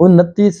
29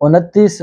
29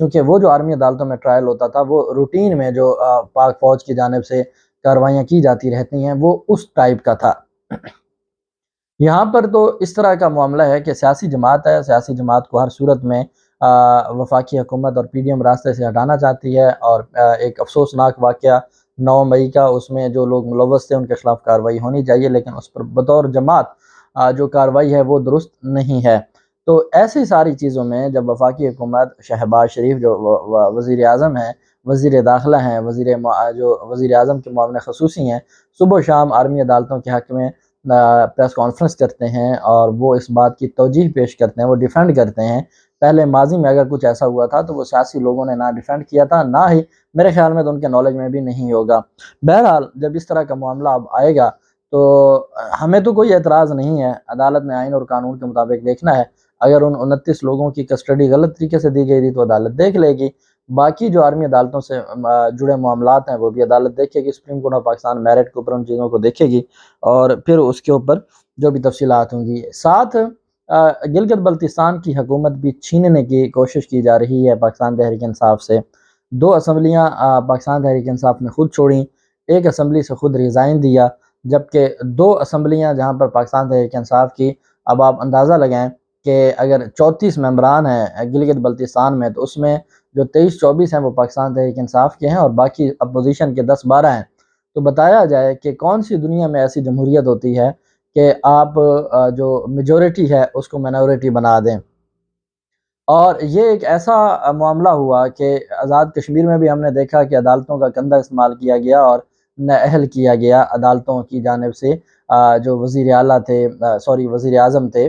چونکہ وہ جو آرمی عدالتوں میں ٹرائل ہوتا تھا وہ روٹین میں جو پاک فوج کی جانب سے کارروائیاں کی جاتی رہتی ہیں وہ اس ٹائپ کا تھا۔ یہاں پر تو اس طرح کا معاملہ ہے کہ سیاسی جماعت ہے، سیاسی جماعت کو ہر صورت میں وفاقی حکومت اور پی ڈی ایم راستے سے ہٹانا چاہتی ہے، اور ایک افسوسناک واقعہ 9 مئی کا، اس میں جو لوگ ملوث تھے ان کے خلاف کارروائی ہونی چاہیے، لیکن اس پر بطور جماعت جو کارروائی ہے وہ درست نہیں ہے۔ تو ایسی ساری چیزوں میں جب وفاقی حکومت شہباز شریف جو وزیر اعظم ہیں، وزیر داخلہ ہیں، جو وزیر اعظم کے معاون خصوصی ہیں، صبح و شام آرمی عدالتوں کے حق میں پریس کانفرنس کرتے ہیں اور وہ اس بات کی توجیح پیش کرتے ہیں، وہ ڈیفینڈ کرتے ہیں۔ پہلے ماضی میں اگر کچھ ایسا ہوا تھا تو وہ سیاسی لوگوں نے نہ ڈیفینڈ کیا تھا، نہ ہی میرے خیال میں تو ان کے نالج میں بھی نہیں ہوگا۔ بہرحال جب اس طرح کا معاملہ اب آئے گا تو ہمیں تو کوئی اعتراض نہیں ہے، عدالت نے آئین اور قانون کے مطابق دیکھنا ہے۔ اگر ان 29 لوگوں کی کسٹڈی غلط طریقے سے دی گئی تھی تو عدالت دیکھ لے گی، باقی جو آرمی عدالتوں سے جڑے معاملات ہیں وہ بھی عدالت دیکھے گی، supreme court of Pakistan merit کے اوپر ان چیزوں کو دیکھے گی اور پھر اس کے اوپر جو بھی تفصیلات ہوں گی۔ ساتھ گلگت بلتستان کی حکومت بھی چھیننے کی کوشش کی جا رہی ہے پاکستان تحریک انصاف سے۔ 2 اسمبلیاں پاکستان تحریک انصاف نے خود چھوڑیں، ایک اسمبلی سے خود ریزائن دیا، جبکہ 2 اسمبلیاں جہاں پر پاکستان تحریک انصاف کی، اب آپ اندازہ لگائیں کہ اگر 34 ممبران ہیں گلگت بلتستان میں تو اس میں جو 23-24 ہیں وہ پاکستان تحریک انصاف کے ہیں اور باقی اپوزیشن کے 10-12 ہیں۔ تو بتایا جائے کہ کون سی دنیا میں ایسی جمہوریت ہوتی ہے کہ آپ جو میجورٹی ہے اس کو مائنورٹی بنا دیں۔ اور یہ ایک ایسا معاملہ ہوا کہ آزاد کشمیر میں بھی ہم نے دیکھا کہ عدالتوں کا کندھا استعمال کیا گیا اور نااہل کیا گیا عدالتوں کی جانب سے جو وزیر اعلیٰ تھے، وزیر اعظم تھے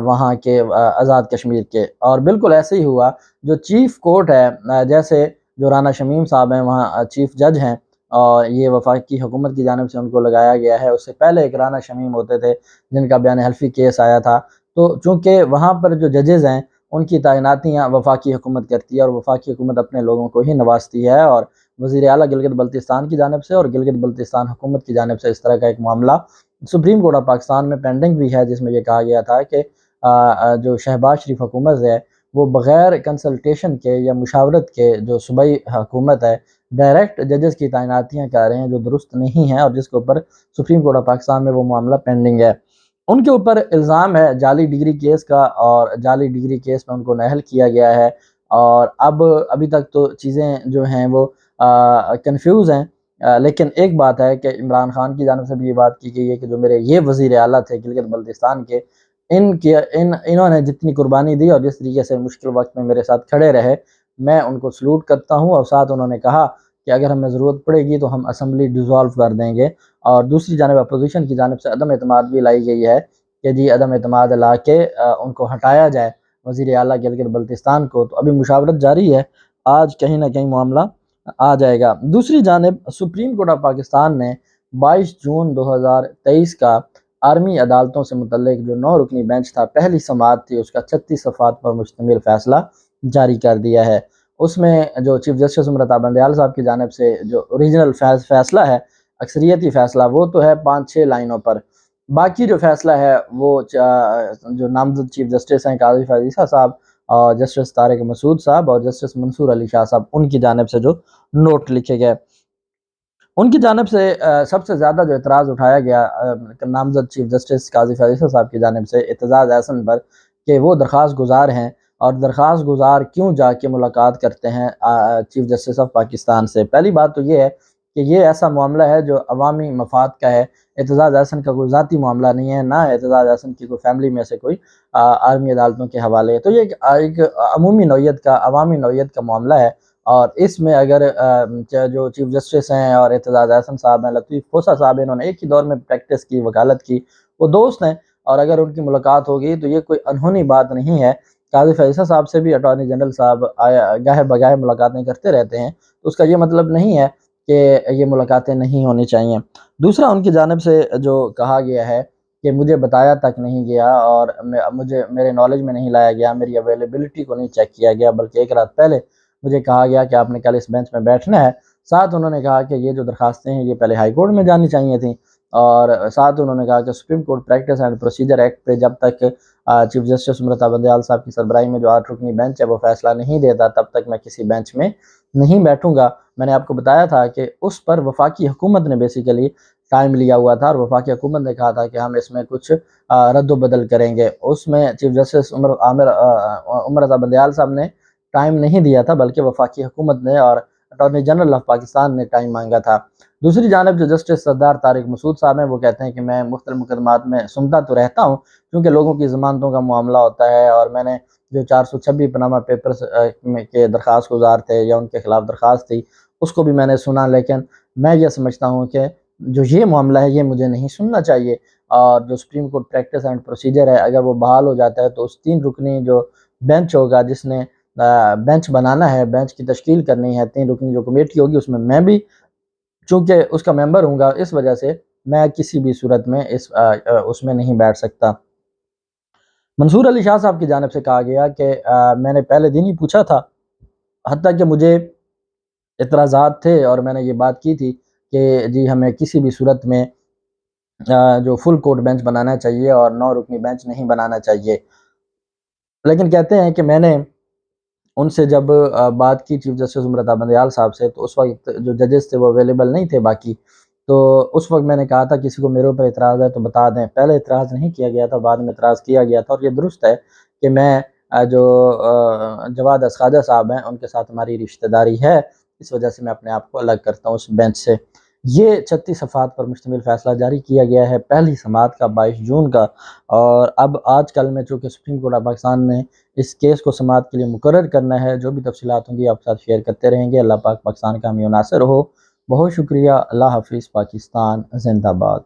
وہاں کے آزاد کشمیر کے، اور بالکل ایسے ہی ہوا۔ جو چیف کورٹ ہے، جیسے جو رانا شمیم صاحب ہیں وہاں چیف جج ہیں اور یہ وفاقی حکومت کی جانب سے ان کو لگایا گیا ہے، اس سے پہلے ایک رانا شمیم ہوتے تھے جن کا بیان حلفی کیس آیا تھا۔ تو چونکہ وہاں پر جو ججز ہیں ان کی تعیناتیاں وفاقی حکومت کرتی ہے اور وفاقی حکومت اپنے لوگوں کو ہی نوازتی ہے، اور وزیر اعلیٰ گلگت بلتستان کی جانب سے اور گلگت بلتستان حکومت کی جانب سے اس طرح کا ایک معاملہ سپریم کورٹ آف پاکستان میں پینڈنگ بھی ہے، جس میں یہ کہا گیا تھا کہ جو شہباز شریف حکومت ہے وہ بغیر کنسلٹیشن کے یا مشاورت کے جو صوبائی حکومت ہے ڈائریکٹ ججز کی تعیناتیاں کر رہے ہیں جو درست نہیں ہیں، اور جس کے اوپر سپریم کورٹ آف پاکستان میں وہ معاملہ پینڈنگ ہے۔ ان کے اوپر الزام ہے جعلی ڈگری کیس کا، اور جعلی ڈگری کیس میں ان کو نااہل کیا گیا ہے، اور ابھی تک تو چیزیں جو ہیں وہ کنفیوز ہیں۔ لیکن ایک بات ہے کہ عمران خان کی جانب سے بھی یہ بات کی گئی ہے کہ جو میرے یہ وزیر اعلیٰ تھے گلگت بلتستان کے، انہوں نے جتنی قربانی دی اور جس طریقے سے مشکل وقت میں میرے ساتھ کھڑے رہے، میں ان کو سلوٹ کرتا ہوں، اور ساتھ انہوں نے کہا کہ اگر ہمیں ضرورت پڑے گی تو ہم اسمبلی ڈیزالو کر دیں گے۔ اور دوسری جانب اپوزیشن کی جانب سے عدم اعتماد بھی لائی گئی ہے کہ جی عدم اعتماد لا کے ان کو ہٹایا جائے وزیر اعلیٰ گلگت بلتستان کو۔ تو ابھی مشاورت جاری ہے، آج کہیں نہ کہیں معاملہ آ جائے گا۔ دوسری جانب سپریم کورٹ آف پاکستان نے 22 جون 2023 کا آرمی عدالتوں سے متعلق جو 9 رکنی بینچ تھا، پہلی سماعت تھی، اس کا 36 صفحات پر مشتمل فیصلہ جاری کر دیا ہے۔ اس میں جو چیف جسٹس امرتا بندیال صاحب کی جانب سے جو اوریجنل فیصلہ ہے، اکثریتی فیصلہ، وہ تو ہے 5-6 لائنوں پر۔ باقی جو فیصلہ ہے وہ جو نامزد چیف جسٹس ہیں قاضی فیاض عیسیٰ صاحب اور جسٹس طارق مسعود صاحب اور جسٹس منصور علی شاہ صاحب، ان کی جانب سے جو نوٹ لکھے گئے، ان کی جانب سے سب سے زیادہ جو اعتراض اٹھایا گیا نامزد چیف جسٹس قاضی فیاض عیسیٰ صاحب کی جانب سے اعتزاز احسن پر، کہ وہ درخواست گزار ہیں اور درخواست گزار کیوں جا کے ملاقات کرتے ہیں چیف جسٹس آف پاکستان سے۔ پہلی بات تو یہ ہے کہ یہ ایسا معاملہ ہے جو عوامی مفاد کا ہے، اعتزاز احسن کا کوئی ذاتی معاملہ نہیں ہے، نہ اعتزاز احسن کی کوئی فیملی میں سے کوئی آرمی عدالتوں کے حوالے ہے۔ تو یہ ایک عمومی نوعیت کا، عوامی نوعیت کا معاملہ ہے، اور اس میں اگر جو چیف جسٹس ہیں اور اعتزاز احسن صاحب ہیں، لطیف کھوسہ صاحب ہیں، انہوں نے ایک ہی دور میں پریکٹس کی، وکالت کی، وہ دوست ہیں، اور اگر ان کی ملاقات ہوگی تو یہ کوئی انہونی بات نہیں ہے۔ قاضی فیاض عیسیٰ صاحب سے بھی اٹارنی جنرل صاحب گاہے بگاہے ملاقاتیں کرتے رہتے ہیں، تو اس کا یہ مطلب نہیں ہے کہ یہ ملاقاتیں نہیں ہونی چاہیے۔ دوسرا ان کی جانب سے جو کہا گیا ہے کہ مجھے بتایا تک نہیں گیا اور میرے نالج میں نہیں لایا گیا، میری اویلیبلٹی کو نہیں چیک کیا گیا، بلکہ ایک رات پہلے مجھے کہا گیا کہ آپ نے کل اس بینچ میں بیٹھنا ہے، ساتھ انہوں نے کہا کہ یہ جو درخواستیں ہیں یہ پہلے ہائی کورٹ میں جانی چاہیے تھیں، اور ساتھ انہوں نے کہا کہ supreme court practice and procedure act پہ جب تک چیف جسٹس امرتا بندیال صاحب کی سربراہی میں جو 8 رکنی بینچ ہے وہ فیصلہ نہیں دیتا، تب تک میں کسی بینچ میں نہیں بیٹھوں گا۔ میں نے آپ کو بتایا تھا کہ اس پر وفاقی حکومت نے بیسیکلی ٹائم لیا ہوا تھا، اور وفاقی حکومت نے کہا تھا کہ ہم اس میں کچھ رد و بدل کریں گے۔ اس میں چیف جسٹس امرتا بندیال صاحب نے ٹائم نہیں دیا تھا، بلکہ وفاقی حکومت نے اور اٹارنی جنرل آف پاکستان نے ٹائم مانگا تھا۔ دوسری جانب جو جسٹس سردار طارق مسعود صاحب ہیں وہ کہتے ہیں کہ میں مختلف مقدمات میں سنتا تو رہتا ہوں، کیونکہ لوگوں کی ضمانتوں کا معاملہ ہوتا ہے، اور میں نے جو 426 پاناما پیپرز کے درخواست گزار تھے یا ان کے خلاف درخواست تھی اس کو بھی میں نے سنا، لیکن میں یہ سمجھتا ہوں کہ جو یہ معاملہ ہے یہ مجھے نہیں سننا چاہیے، اور جو supreme court practice and procedure ہے اگر وہ بحال ہو جاتا ہے تو اس 3 رکنی جو بینچ ہوگا جس نے بینچ بنانا ہے، بینچ کی تشکیل کرنی ہے، 3 رکنی جو کمیٹی ہوگی اس میں بھی چونکہ اس کا ممبر ہوں گا، اس وجہ سے میں کسی بھی صورت میں اس میں نہیں بیٹھ سکتا۔ منصور علی شاہ صاحب کی جانب سے کہا گیا کہ میں نے پہلے دن ہی پوچھا تھا، حتیٰ کہ مجھے اعتراضات تھے اور میں نے یہ بات کی تھی کہ جی ہمیں کسی بھی صورت میں جو فل کورٹ بینچ بنانا چاہیے اور 9 رکنی بینچ نہیں بنانا چاہیے، لیکن کہتے ہیں کہ میں نے ان سے جب بات کی چیف جسٹس امرتا بندیال صاحب سے، تو اس وقت جو ججز تھے وہ اویلیبل نہیں تھے باقی، تو اس وقت میں نے کہا تھا کسی کو میرے اوپر اعتراض ہے تو بتا دیں۔ پہلے اعتراض نہیں کیا گیا تھا، بعد میں اعتراض کیا گیا تھا، اور یہ درست ہے کہ میں جو جواد اسخواجہ صاحب ہیں ان کے ساتھ ہماری رشتہ داری ہے، اس وجہ سے میں اپنے آپ کو الگ کرتا ہوں اس بینچ سے۔ یہ 36 صفحات پر مشتمل فیصلہ جاری کیا گیا ہے پہلی سماعت کا 22 جون کا، اور اب آج کل میں چونکہ سپریم کورٹ آف پاکستان نے اس کیس کو سماعت کے لیے مقرر کرنا ہے، جو بھی تفصیلات ہوں گی آپ کے ساتھ شیئر کرتے رہیں گے۔ اللہ پاک پاکستان کا حامی و ناصر ہو۔ بہت شکریہ۔ اللہ حافظ۔ پاکستان زندہ باد۔